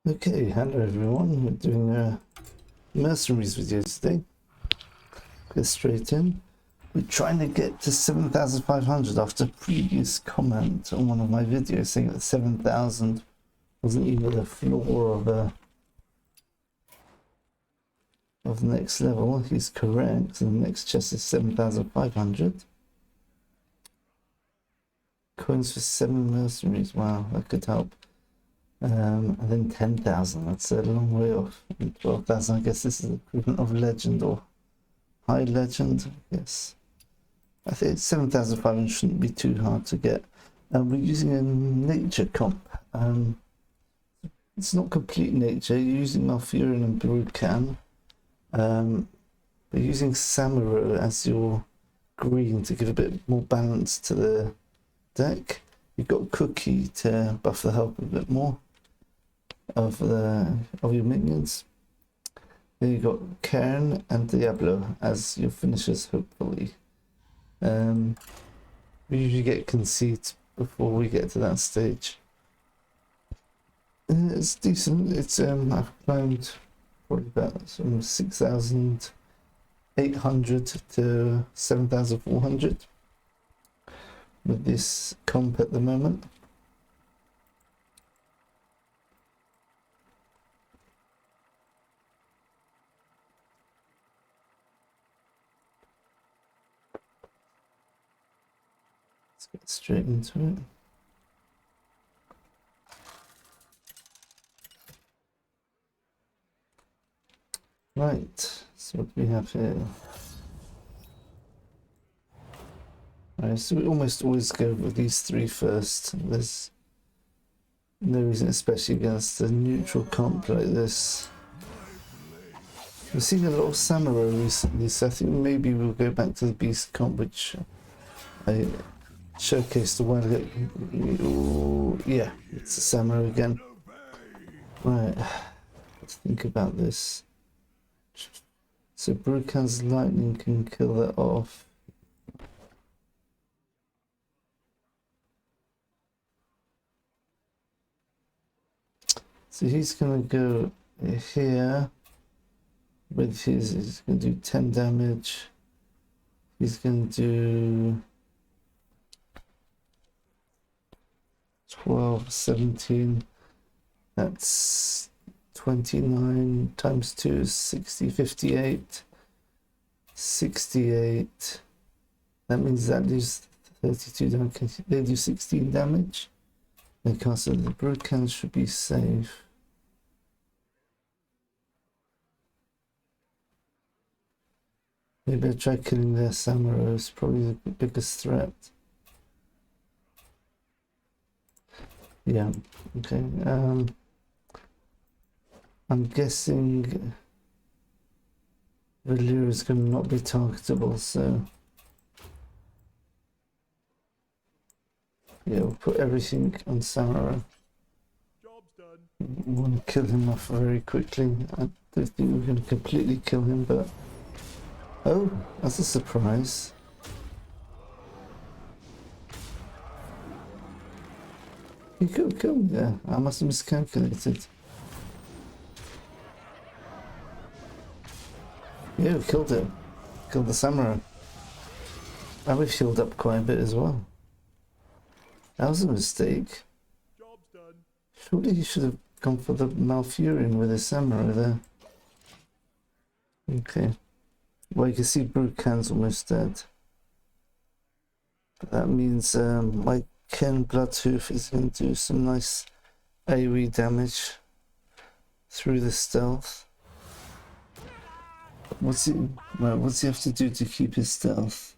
Okay, hello everyone. We're doing a mercenaries video today. Get straight in. We're trying to get to 7,500 after a previous comment on one of my videos saying that 7,000 wasn't even the floor of the next level. He's correct. The next chest is 7,500. Coins for 7 mercenaries. Wow, that could help. And then 10,000, that's a long way off. And 12,000, I guess this is the equivalent of legend or high legend, I guess. I think 7,500 shouldn't be too hard to get. We're using a nature comp. It's not complete nature, you're using malfurion and Brukan. But using samuro as your green to give a bit more balance to the deck. You've got cookie to buff the health a bit more of your minions. Then you've got Cairne and Diablo as your finishers, hopefully. We usually get conceit before we get to that stage. It's decent. It's I've climbed probably about 6,800 to 7,400 with this comp at the moment. Let's get straight into it. Right, so what do we have here? Alright, so we almost always go with these three first. There's no reason, especially against a neutral comp like this. We've seen a lot of samuro recently, so I think maybe we'll go back to the beast comp, which I showcased a while ago. Ooh, yeah, it's a samuro again. Right, let's think about this. So Brukan's lightning can kill that off. So he's gonna go here with his, he's gonna do 10 damage. He's gonna do 12, 17. That's 29 times 2 is 60, 58, 68. That means that leaves 32 damage. They do 16 damage. Because the Brukan should be safe. Maybe I try killing their samuro is probably the biggest threat. Yeah, okay. I'm guessing Valir is going to not be targetable, so yeah, we'll put everything on samuro. Job's done. We want to kill him off very quickly. I don't think we're going to completely kill him, but oh, that's a surprise. He could have killed me there. I must have miscalculated. Yeah, we killed it. Killed the samuro. And we've healed up quite a bit as well. That was a mistake. Job's done. Surely he should have gone for the malfurion with his samuro there. Okay. Well, you can see Brukan's almost dead. But that means my Ken Bloodhoof is going to do some nice AoE damage through the stealth. What's he have to do to keep his stealth?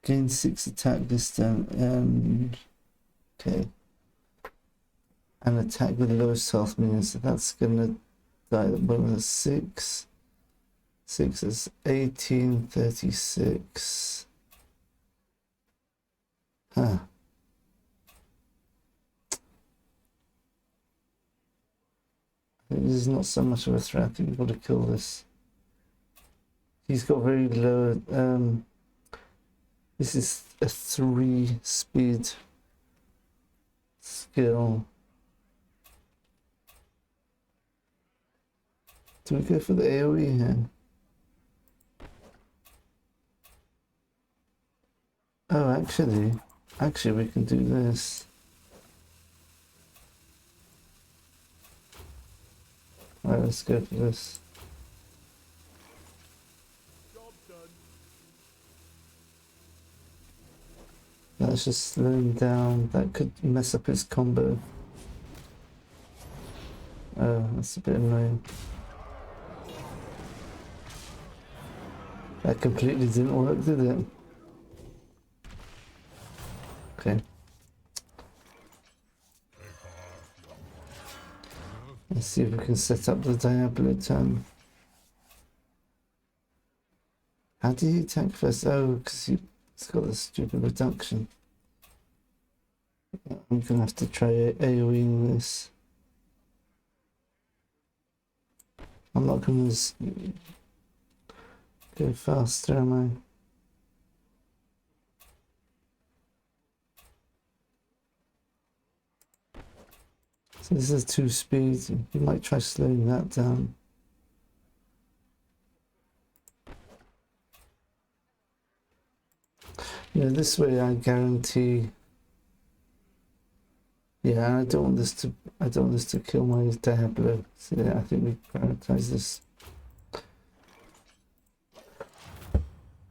Gain 6 attack this time. Okay. And attack with lowest health means that's gonna die at the bottom of 6. 6 is 18, 36. Huh. This is not so much of a threat. I think we've got to kill this. He's got very low. This is a 3 speed. Let's skill. Do we go for the AoE here? Oh, actually we can do this. Alright, let's go for this. Job done. Let's just slow him down. That could mess up his combo. Oh, that's a bit annoying. That completely didn't work, did it? Okay. Let's see if we can set up the Diablo turn. How do you attack first? Oh, because it's got this stupid reduction. I'm gonna have to try AoEing this. I'm not gonna go faster, am I? So this is 2 speeds. You might try slowing that down. Yeah, this way I guarantee. Yeah, I don't want this to kill my Diablo. So yeah, I think we prioritize this. Oh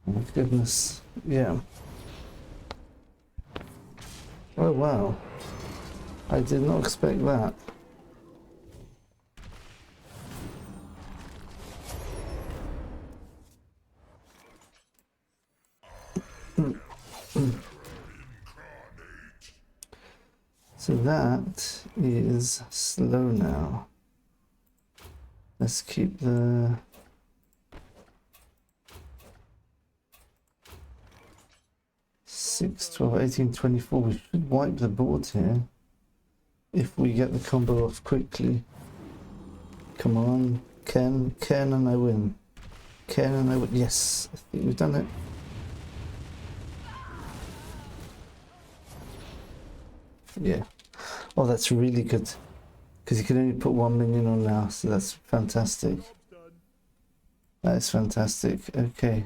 my goodness. Yeah. Oh wow. I did not expect that. So that is slow now. Let's keep the 6, 12, 18, 24. We should wipe the board here if we get the combo off quickly. Come on, Cairne and I win. Cairne and I win. Yes, I think we've done it. Yeah. Oh, that's really good. Because you can only put 1 minion on now, so that's fantastic. That is fantastic. Okay.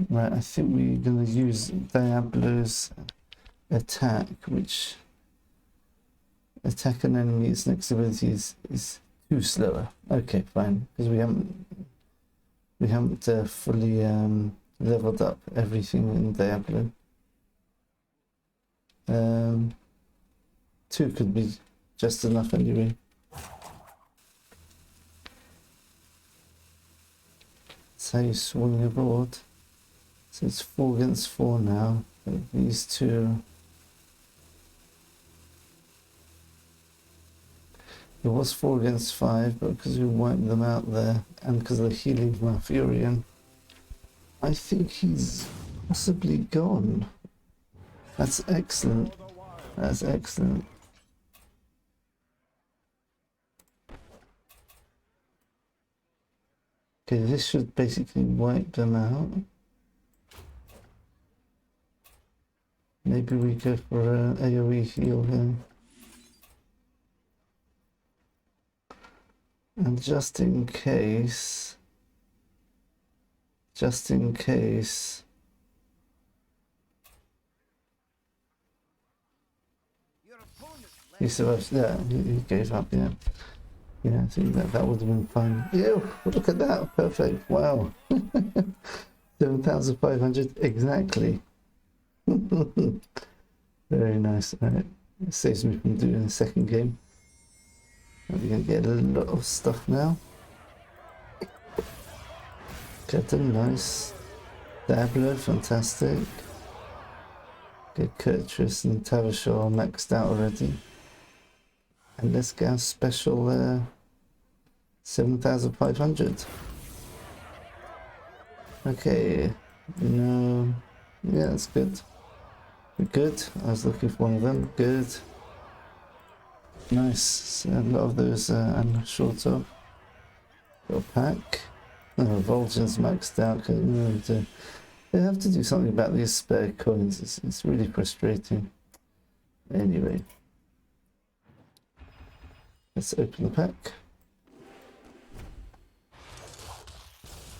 Right, I think we're going to use Diablo's attack, which attack an enemy, its next ability is 2 slower. Okay, fine, because we haven't fully leveled up everything in Diablo. 2 could be just enough anyway. That's how you swing a board. So it's 4 against 4 now. These 2. It was 4 against 5, but because we wiped them out there, and because of the healing malfurion, I think he's possibly gone. That's excellent. That's excellent. Okay, this should basically wipe them out. Maybe we go for an AoE heal here. And just in case, he survived. Yeah, he gave up. Yeah, yeah. I think that would have been fine. Ew! Look at that. Perfect. Wow. 7,500 exactly. Very nice. All right. It saves me from doing the second game. We're gonna get a lot of stuff now. Curtain, nice. Diablo, fantastic. Get Kurtrus and Tavashar maxed out already. And let's get a special 7,500. Okay, no, yeah, that's good. We're good. I was looking for one of them. Good. Nice. So a lot of those I'm short of. Got a pack. Oh, Vol'jin's maxed out because we moved to They have to do something about these spare coins. It's really frustrating. Anyway, let's open the pack.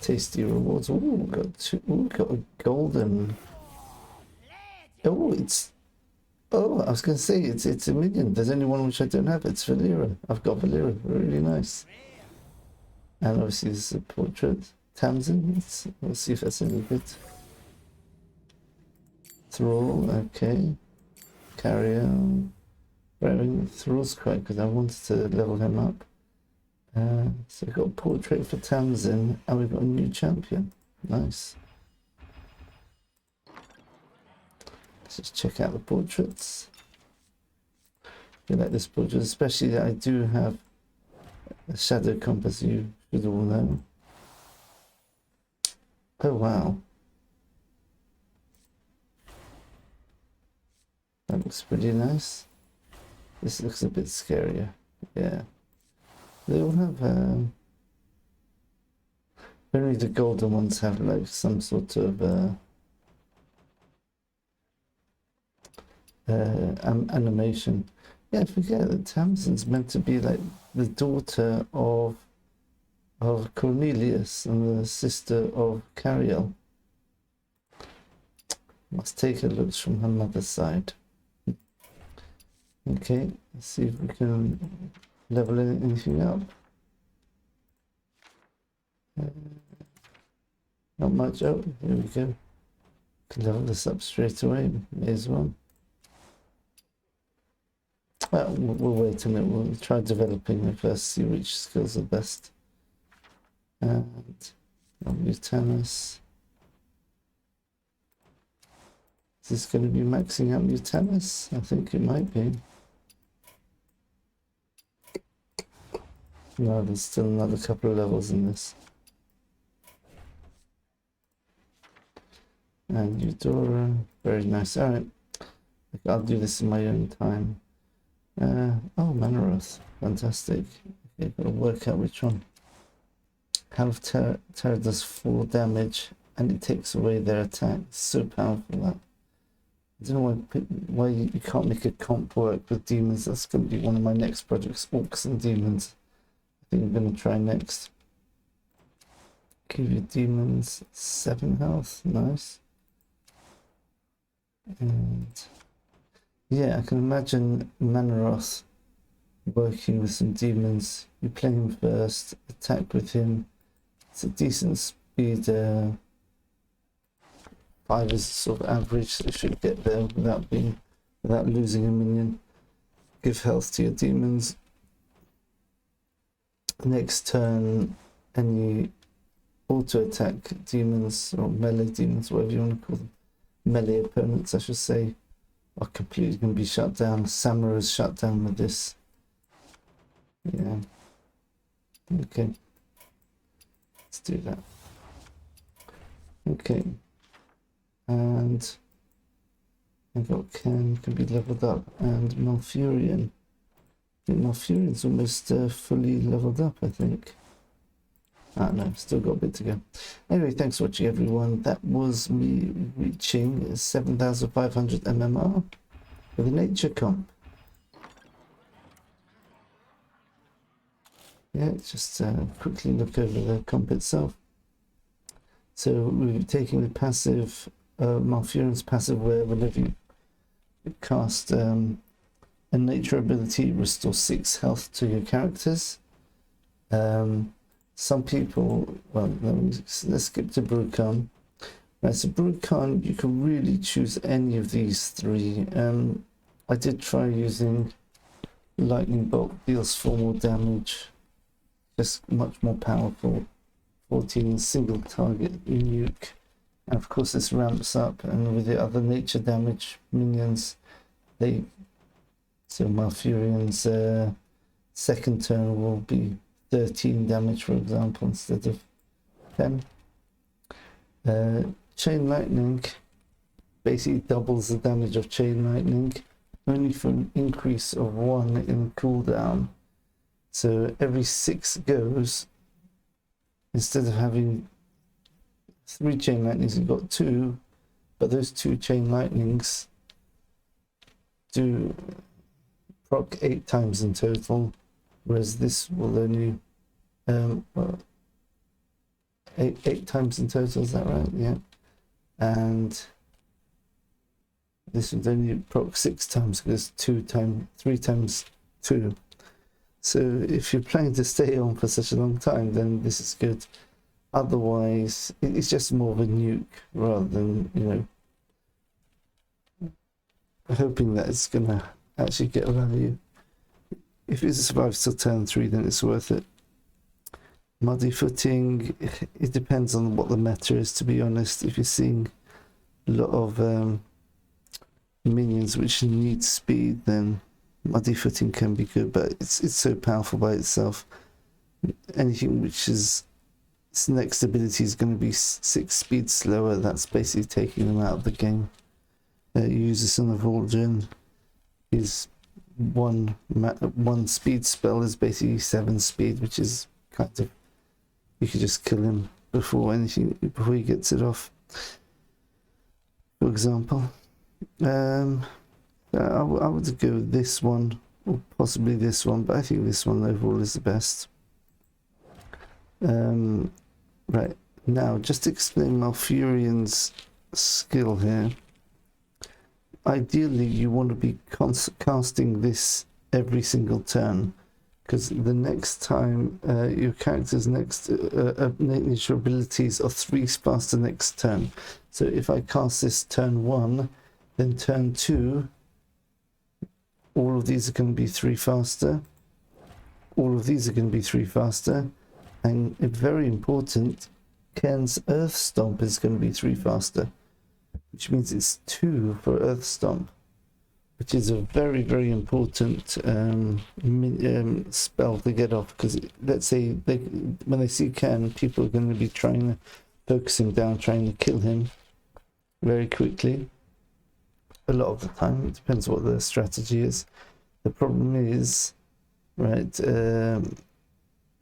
Tasty rewards. Ooh, we got two. Ooh, we got a golden. Oh, it's. Oh, I was going to say it's a minion. There's only one which I don't have. It's Valera. I've got Valera. Really nice. And obviously this is a portrait. Tamsin. Let's see if that's any good. Thrall. Okay. Carrier. Right, Thrall's quite good. I wanted to level him up. So we've got a portrait for Tamsin, and we've got a new champion. Nice. Let's just check out the portraits. I like this portrait, especially that I do have a shadow compass, you should all know. Oh wow. That looks pretty nice. This looks a bit scarier. Yeah. They all have only the golden ones have like some sort of animation. Yeah, I forget that Tamsin's meant to be like the daughter of Cornelius and the sister of Cariel. Must take her looks from her mother's side. Okay, let's see if we can level anything up. Not much. Oh, here we go. Can level this up straight away. May as well. Well, we'll wait a minute. We'll try developing it first, see which skills are best. And Mutanus. Is this going to be maxing out Mutanus? I think it might be. No, there's still another couple of levels in this. And Eudora, very nice. Alright, I'll do this in my own time. Oh, Manaroth, fantastic. Okay, gotta work out which one. Hand of Terror does 4 damage and it takes away their attack. It's so powerful that. I don't know why you can't make a comp work with demons. That's going to be one of my next projects, Orcs and Demons. I think I'm going to try next. Give you demons 7 health, nice. And yeah, I can imagine Manaroth working with some demons. You play him first, attack with him. It's a decent speed. 5 is sort of average, so you should get there without losing a minion. Give health to your demons. Next turn, any auto attack demons or melee demons, whatever you want to call them, melee opponents, I should say, are completely going to be shut down. Samuro is shut down with this. Yeah. Okay. Let's do that. Okay. And I got Cairne can be leveled up, and Malfurion. I think Malfurion's almost fully leveled up, I think. Ah no, still got a bit to go. Anyway, thanks for watching everyone. That was me reaching 7,500 MMR with a nature comp. Yeah, just quickly look over the comp itself. So we're taking the passive, Malfurion's passive, where whenever you cast a nature ability, restore 6 health to your characters. Some people, well, let's skip to Brukan. Right, so Brukan, you can really choose any of these 3. I did try using Lightning Bolt, deals 4 more damage, just much more powerful. 14 single target nuke, and of course this ramps up, and with the other nature damage minions, so Malfurion's second turn will be 13 damage, for example, instead of 10. Chain lightning basically doubles the damage of chain lightning, only for an increase of 1 in cooldown. So every 6 goes, instead of having 3 chain lightnings, you've got 2, but those 2 chain lightnings do proc 8 times in total, whereas this will only well, 8 times in total, is that right? Yeah. And this would only proc 6 times because 3 times 2. So if you're planning to stay on for such a long time, then this is good. Otherwise, it's just more of a nuke rather than, you know, hoping that it's gonna actually get a value. If it survives till turn 3, then it's worth it. Muddy footing, it depends on what the meta is, to be honest. If you're seeing a lot of minions which need speed, then muddy footing can be good, but it's so powerful by itself. Anything which is its next ability is going to be 6 speed slower, that's basically taking them out of the game. Uses on the Vol'jin is one speed spell is basically 7 speed, which is kind of, you could just kill him before he gets it off, for example. I would go with this one, or possibly this one, but I think this one overall is the best. Right, now just to explain Malfurion's skill here. Ideally, you want to be casting this every single turn, because the next time your character's next nature abilities are 3 faster next turn. So if I cast this turn 1, then turn 2, all of these are going to be 3 faster. All of these are going to be 3 faster. And very important, Cairne's Earth Stomp is going to be 3 faster, which means it's 2 for Earth Stomp, which is a very, very important spell to get off. Because let's say when they see Cairne, people are going to be trying to focus him down, trying to kill him very quickly. A lot of the time, it depends what the strategy is. The problem is, right,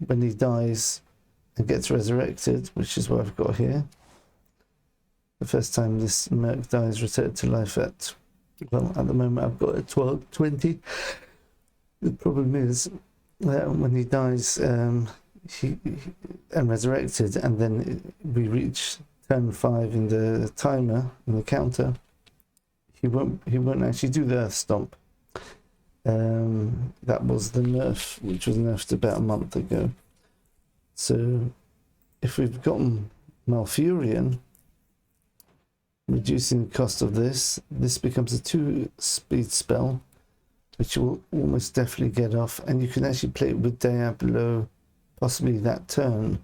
when he dies and gets resurrected, which is what I've got here. The first time this merc dies, returned to life at, well, at the moment I've got at 20. The problem is that when he dies he and resurrected, and then we reach turn 5 in the timer, in the counter, he won't actually do the Earth Stomp. That was the nerf, which was nerfed about a month ago. So if we've gotten Malfurion, reducing the cost of this becomes a 2 speed spell, which will almost definitely get off, and you can actually play it with Diablo possibly that turn.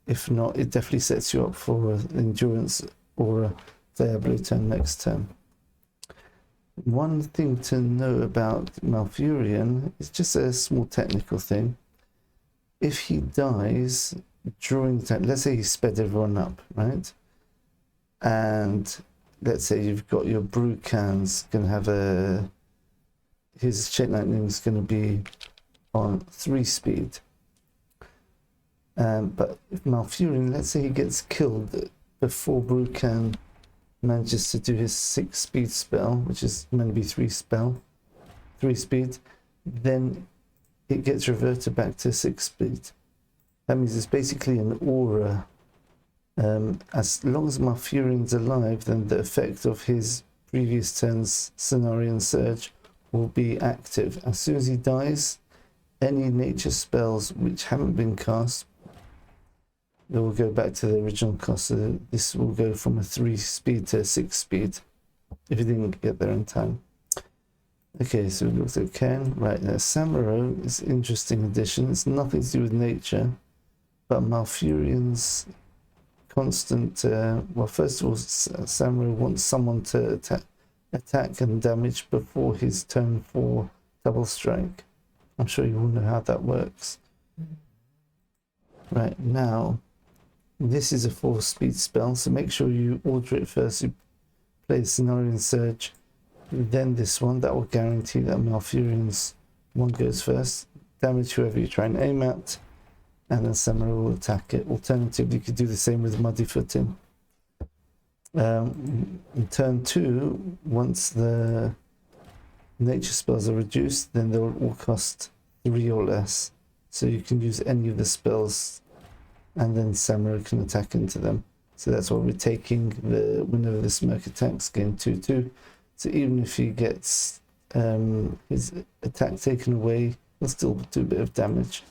If not, it definitely sets you up for endurance or a Diablo turn next turn. One thing to know about Malfurion is just a small technical thing. If he dies during the time, let's say he sped everyone up, right? And let's say you've got your Brukan's going to have his chain lightning is going to be on 3 speed. But if Malfurion, let's say he gets killed before Brukan manages to do his 6 speed spell, which is meant to be 3 speed, then it gets reverted back to 6 speed. That means it's basically an aura. As long as Malfurion's alive, then the effect of his previous turn's Cenarian Surge will be active. As soon as he dies, any nature spells which haven't been cast, they will go back to the original cost. So this will go from a 3 speed to a 6 speed if you didn't get there in time. Okay, so we looked at Cairne. Right, now Samuro is an interesting addition. It's nothing to do with nature, but Malfurion's constant, well, first of all, Samuro wants someone to attack and damage before his turn 4 double strike. I'm sure you all know how that works. Right, now this is a 4 speed spell, so make sure you order it first. You play the Cenarian Surge, then this one. That will guarantee that Malfurion's one goes first. Damage whoever you try and aim at, and then samuro will attack it. Alternatively, you could do the same with muddy footing. In turn 2, once the nature spells are reduced, then they'll all cost 3 or less. So you can use any of the spells, and then samuro can attack into them. So that's why we're taking the whenever this merc attacks, gain 2/2. So even if he gets his attack taken away, he'll still do a bit of damage.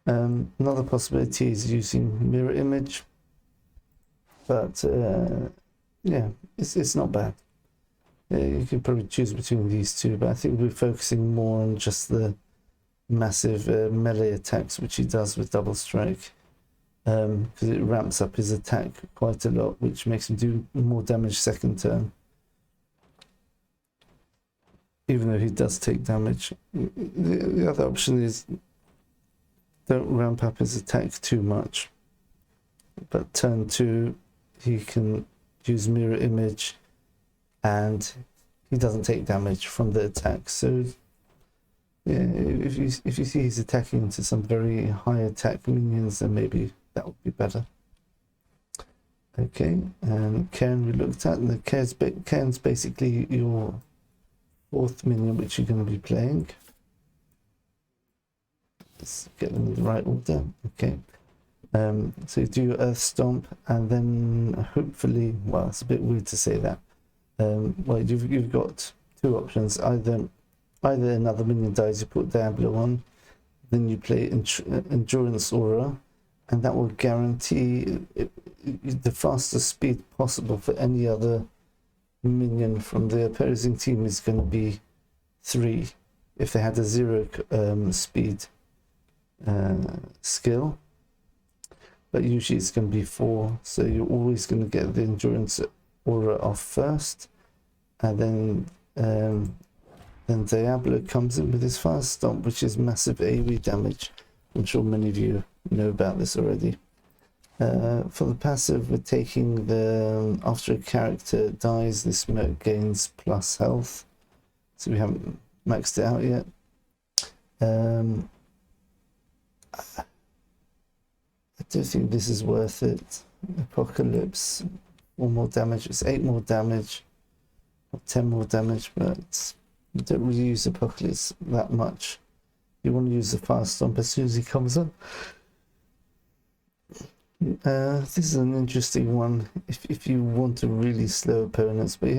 Another possibility is using mirror image, but yeah, it's not bad. You could probably choose between these two, but I think we're focusing more on just the massive melee attacks which he does with double strike, because it ramps up his attack quite a lot, which makes him do more damage second turn, even though he does take damage. The other option is don't ramp up his attack too much, but turn 2 he can use mirror image and he doesn't take damage from the attack. So yeah, if you see he's attacking into some very high attack minions, then maybe that would be better. Okay, and Cairne we looked at, and the Cairne's basically your 4th minion which you're going to be playing. Let's get them in the right order. Okay, so you do your Earth Stomp, and then hopefully, well, it's a bit weird to say that. Well, you've got 2 options. Either another minion dies, you put Diablo on, then you play Endurance Aura, and that will guarantee the fastest speed possible for any other minion from the opposing team is going to be 3 if they had a 0 speed skill, but usually it's going to be 4, so you're always going to get the Endurance Aura off first, and then Diablo comes in with his fast stomp, which is massive AoE damage. I'm sure many of you know about this already. For the passive, we're taking the after a character dies, this merc gains plus health, so we haven't maxed it out yet. I don't think this is worth it. Apocalypse, 4 more damage. It's 8 more damage, or 10 more damage, but you don't really use Apocalypse that much. You want to use the fast stomp as soon as he comes on. This is an interesting one if you want to really slow opponents, but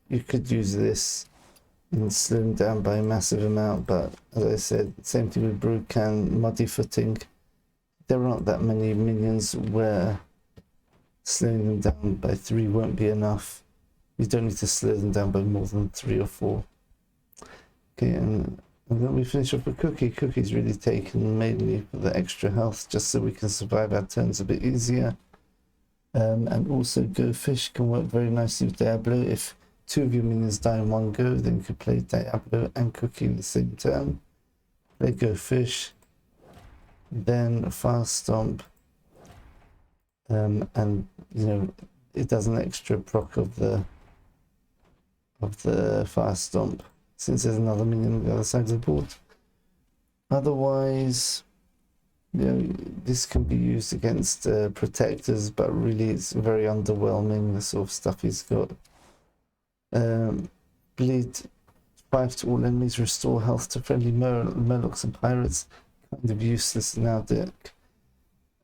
you could use this and slow them down by a massive amount. But as I said, same thing with Brukan, muddy footing. There aren't that many minions where slowing them down by 3 won't be enough. You don't need to slow them down by more than 3 or 4. Okay, and then we finish off with Cookie. Cookie's really taken mainly for the extra health, just so we can survive our turns a bit easier. And also Go Fish can work very nicely with Diablo. If 2 of your minions die in one go, then you could play Diablo and Cookie in the same turn. Play Go Fish, then Fast Stomp, and you know it does an extra proc of the Fast Stomp, since there's another minion on the other side of the board. Otherwise, you know, this can be used against protectors, but really it's very underwhelming, the sort of stuff he's got. Bleed 5 to all enemies, restore health to friendly murlocs and pirates. Kind of useless in our deck.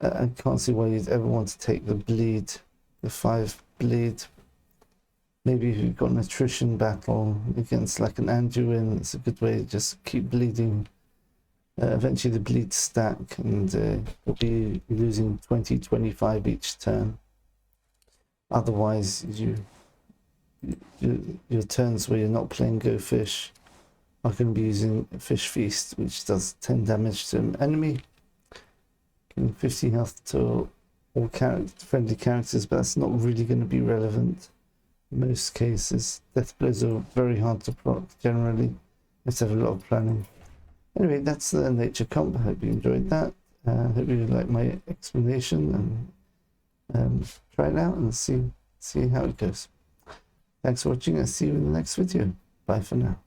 I can't see why you'd ever want to take the bleed, the 5 bleed. Maybe if you've got an attrition battle against like an Anduin, it's a good way to just keep bleeding. Eventually the bleeds stack, and you'll be losing 20-25 each turn. Otherwise, your turns where you're not playing Go Fish are going to be using Fish Feast, which does 10 damage to an enemy, giving 50 health to all friendly characters, but that's not really going to be relevant. In most cases, death blows are very hard to proc generally. You have to have a lot of planning. Anyway, that's the nature comp. I hope you enjoyed that. I hope you like my explanation, and try it out and see how it goes. Thanks for watching, and see you in the next video. Bye for now.